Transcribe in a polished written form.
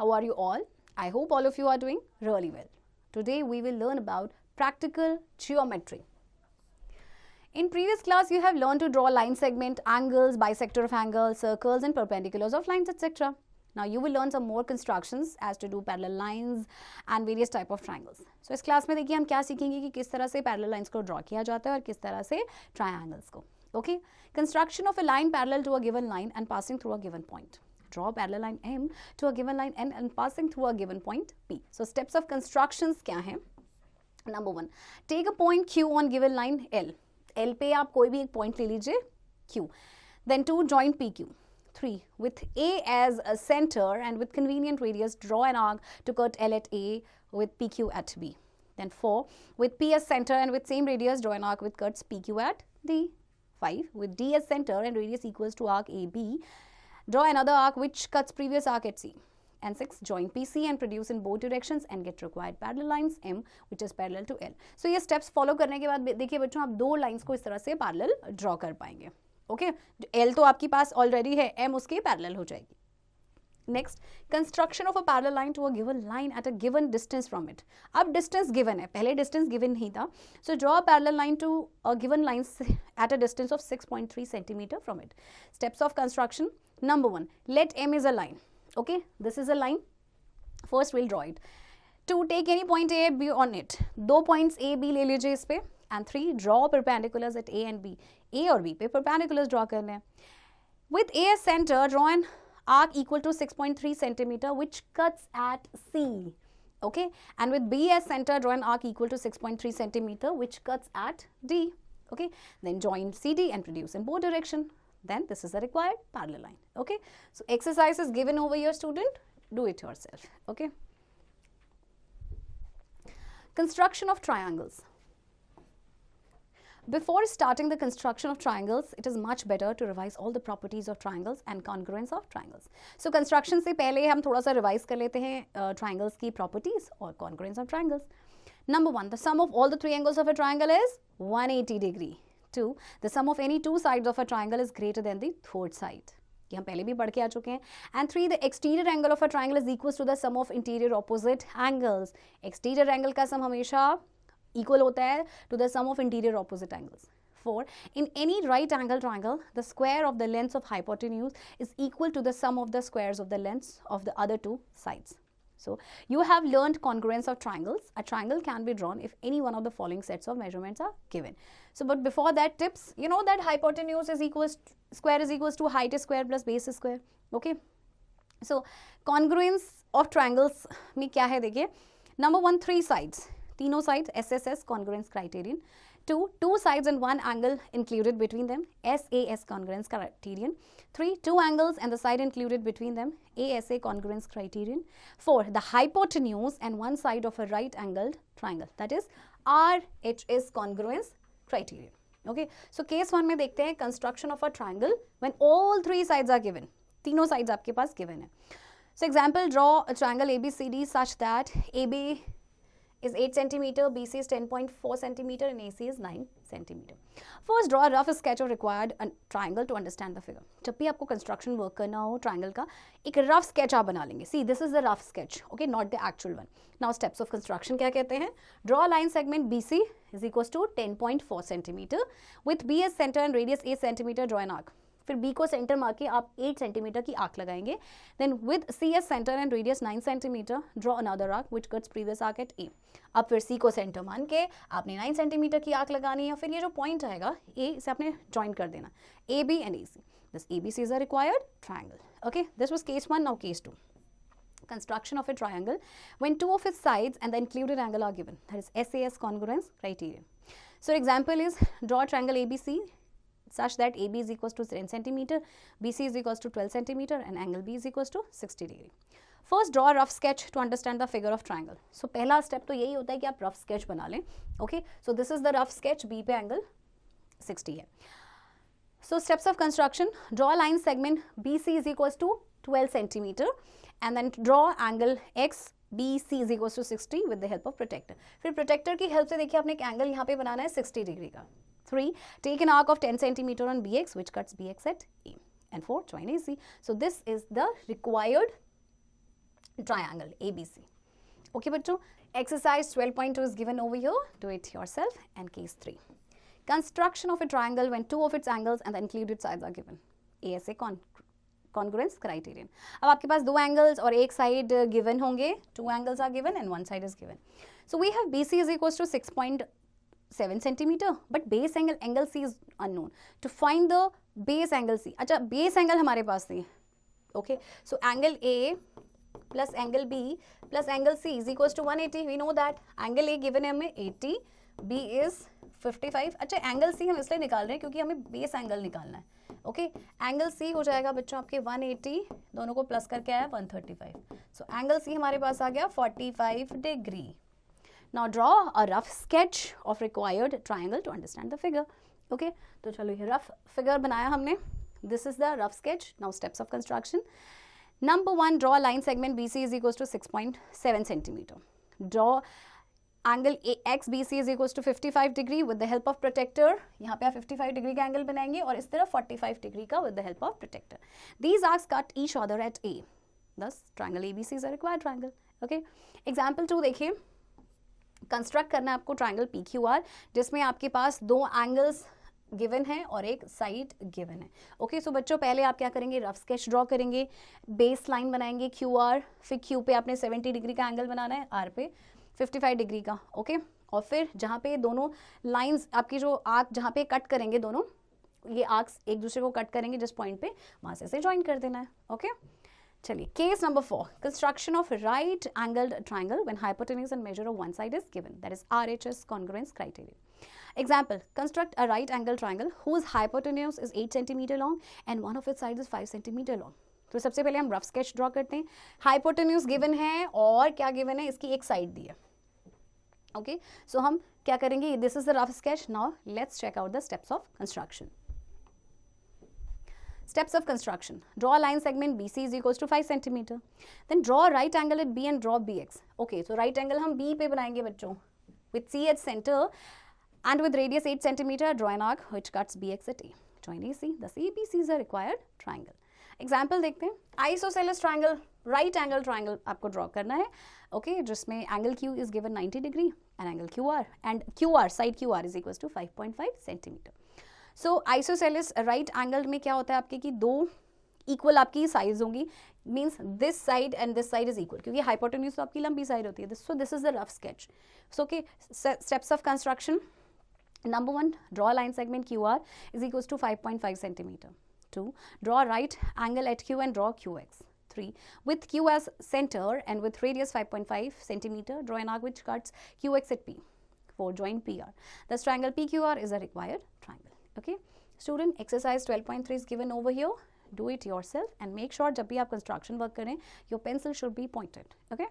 how are you all? I hope all of you are doing really well. Today we will learn about practical geometry. In previous class you have learned to draw line segment, angles, bisector of angles, circles and perpendiculars of lines, etc. Now you will learn some more constructions as to do parallel lines and various type of triangles. So इस class में देखिए हम क्या सीखेंगे कि किस तरह से parallel lines को draw किया जाता है और किस तरह से triangles को. Okay, construction of a line parallel to a given line and passing through a given point. Draw a parallel line M to a given line N and passing through a given point P. So steps of constructions क्या हैं? Number 1, take a point Q on given line L. L पे आप कोई भी एक point ले लीजिए Q. Then 2, join PQ. 3, with A as a center and with convenient radius, draw an arc to cut L at A with PQ at B. Then 4, with P as center and with same radius, draw an arc with cuts PQ at D. 5, with D as center and radius equals to arc AB, draw another arc which cuts previous arc at C. And 6, join PC and produce in both directions and get required parallel lines M which is parallel to L. So ये steps follow करने के बाद देखिए बच्चों आप दो lines को इस तरह से parallel draw कर पाएंगे. Okay, L तो आपके पास already है, M उसके parallel हो जाएगी. Next, construction of a parallel line to a given line at a given distance from it. अब distance given है, पहले distance given नहीं था. So draw a parallel line to a given line at a distance of 6.3 centimeter from it. Steps of construction. Number 1, let M is a line. Okay, this is a line. First we'll draw it. 2, take any point A, B on it. दो points A, B ले लीजिए इस पे. And 3, draw perpendiculars at A and B. A और B पे perpendiculars draw करने हैं. With A as center, draw an arc equal to 6.3 centimeter which cuts at C. Okay, and with B as center, draw an arc equal to 6.3 centimeter which cuts at D. Okay, then join CD and produce in both direction. Then this is the required parallel line. Okay, so exercise is given over here, student. Do it yourself. Okay. Construction of triangles. Before starting the construction of triangles, it is much better to revise all the properties of triangles and congruence of triangles. So construction से पहले हम थोड़ा सा revise कर लेते हैं triangles की properties और congruence of triangles. Number 1, the sum of all the three angles of a triangle is 180 degree. 2, the sum of any two sides of a triangle is greater than the third side. ये हम पहले भी पढ़ के आ चुके हैं. And 3, the exterior angle of a triangle is equals to the sum of interior opposite angles. Exterior angle का sum हमेशा equal होता है to the sum of interior opposite angles. 4, in any right angle triangle, the square of the lengths of hypotenuse is equal to the sum of the squares of the lengths of the other two sides. So you have learned congruence of triangles. A triangle can be drawn if any one of the following sets of measurements are given. So but before that tips, you know that hypotenuse is equals square is equals to height square plus base square. Okay. So congruence of triangles में क्या है देखिए. Number 1, 3 sides. तीनों sides SSS congruence criterion. 2, 2 sides and 1 angle included between them, SAS congruence criterion. 3, 2 angles and the side included between them, ASA congruence criterion. 4, the hypotenuse and one side of a right angled triangle, that is RHS congruence criterion. Okay, so case 1 में देखते हैं construction of a triangle when all three sides are given. तीनों sides आपके पास given है. So example, draw a triangle ABCD such that AB is 8 centimeter, BC is 10.4 centimeter and AC is 9 centimeter. First, draw a rough sketch of required triangle to understand the figure. जब भी आपको construction work करना हो triangle का, एक rough sketch आप बना लेंगे. See, this is the rough sketch, okay, not the actual one. Now, steps of construction क्या कहते हैं? Draw a line segment BC is equals to 10.4 centimeter. With B as center and radius 8 centimeter, draw an arc. फिर B को centre मार के आप 8 centimetre की arc लगाएंगे. Then with C as center and radius 9 centimeter, draw another arc which cuts previous arc at A. अब फिर C को सेंटर मान के आपने 9 सेंटीमीटर की आर्क लगानी है. फिर ये जो पॉइंट आएगा A, इसे आपने ज्वाइन कर देना. AB and AC. This ABC is a required triangle. Okay, this was case 1. Now case 2. Construction of a triangle when two of its sides and the included angle are given. That is SAS congruence criterion. So example is draw a triangle ABC such that AB is equals to 10 centimeter, BC is equals to 12 centimeter and angle B is equals to 60 degree. First, draw a rough sketch to understand the figure of triangle. So पहला step तो यही होता है कि आप rough sketch बना लें. Okay, so this is the rough sketch. B पे angle 60 है. So steps of construction, draw a line segment BC is equals to 12 centimeter and then draw angle X BC is equals to 60 with the help of protector. फिर protector की help से देखिए आपने एक angle यहाँ पे बनाना है 60 degree का. 3, take an arc of 10 centimeter on BX which cuts BX at A. And 4, join AC. So this is the required triangle ABC. Okay बच्चों, exercise 12.2 is given over here. Do it yourself. And case 3. Construction of a triangle when two of its angles and the included sides are given. ASA congruence criterion. अब आपके पास दो angles और एक side given होंगे. Two angles are given and one side is given. So we have BC is equals to 6.7 centimeter, but base angle C is unknown. To find the base angle C, अच्छा base angle हमारे पास नहीं. Okay, so angle A plus angle B plus angle C is equals to 180. We know that angle A given है हमें 80, B is 55. अच्छा angle C हम इसलिए निकाल रहे हैं क्योंकि हमें बेस एंगल निकालना है. ओके, एंगल सी हो जाएगा बच्चों आपके 180, दोनों को प्लस करके आया 135. सो एंगल सी हमारे पास आ गया 45 degree. Now draw a rough sketch of required triangle to understand the figure. Okay, तो चलो ये रफ फिगर बनाया हमने. This is the rough sketch. Now steps of construction. Number 1, draw a line segment BC is equals to 6.7 centimeter. Draw angle XBC is equals to 55 degree with the help of protector. यहाँ पे आप 55 degree का angle बनाएंगे और इस तरफ 45 degree का with the help of protector. These arcs cut each other at A. Thus, triangle ABC is a required triangle. Okay. Example 2 देखिए. Construct करना है आपको triangle PQR जिसमें आपके पास दो angles गिवन है और एक साइड गिवन है. ओके, सो बच्चों पहले आप क्या करेंगे, रफ स्केच ड्रॉ करेंगे, बेस लाइन बनाएंगे QR, फिर Q पे आपने 70 डिग्री का एंगल बनाना है, R पे 55 डिग्री का. ओके, और फिर जहाँ पे दोनों लाइंस आपकी जो आर्क जहाँ पे कट करेंगे, दोनों ये आर्क्स एक दूसरे को कट करेंगे जिस पॉइंट पे, वहाँ से ज्वाइन कर देना है. ओके, चलिए case number 4, construction of right angled triangle when hypotenuse and measure of one side is given, that is RHS congruence criteria. Example, construct a right angle triangle whose hypotenuse is 8 cm long and one of its sides is 5 cm long. तो सबसे पहले हम rough sketch draw करते हैं. Hypotenuse given है और क्या given है, इसकी एक साइड दी है. ओके, सो हम क्या करेंगे, this is the rough sketch. Now let's check out the steps of construction. Steps of construction. Draw a line segment BC is equals to 5 cm. Then draw a right angle at B and draw BX. Okay, so right angle हम B पे बनाएंगे बच्चों. With C at center and with radius 8 cm, draw an arc which cuts BX at A. Join AC. Thus ABC is a required triangle. Example देखते हैं. Isosceles triangle, right angle triangle आपको draw करना है. Okay, जिसमें angle Q is given 90 degree and angle QR and QR, side QR is equals to 5.5 cm. So isosceles right angle में क्या होता है आपके कि दो इक्वल आपकी साइज होंगी, means this side and this side is equal, क्योंकि हाइपोटेन्यूज तो आपकी लंबी साइड होती है. So this is the rough sketch. So okay, steps of construction. Number 1, draw a line segment QR is equals to 5.5 centimeter. 2, draw a right angle at Q and draw QX. 3, with Q as center and with radius 5.5 centimeter, draw an arc which cuts QX at P. 4, join PR. Thus triangle PQR is a required triangle. Okay, student, exercise 12.3 is given over here. Do it yourself and make sure जब भी आप construction work करें, your pencil should be pointed. Okay.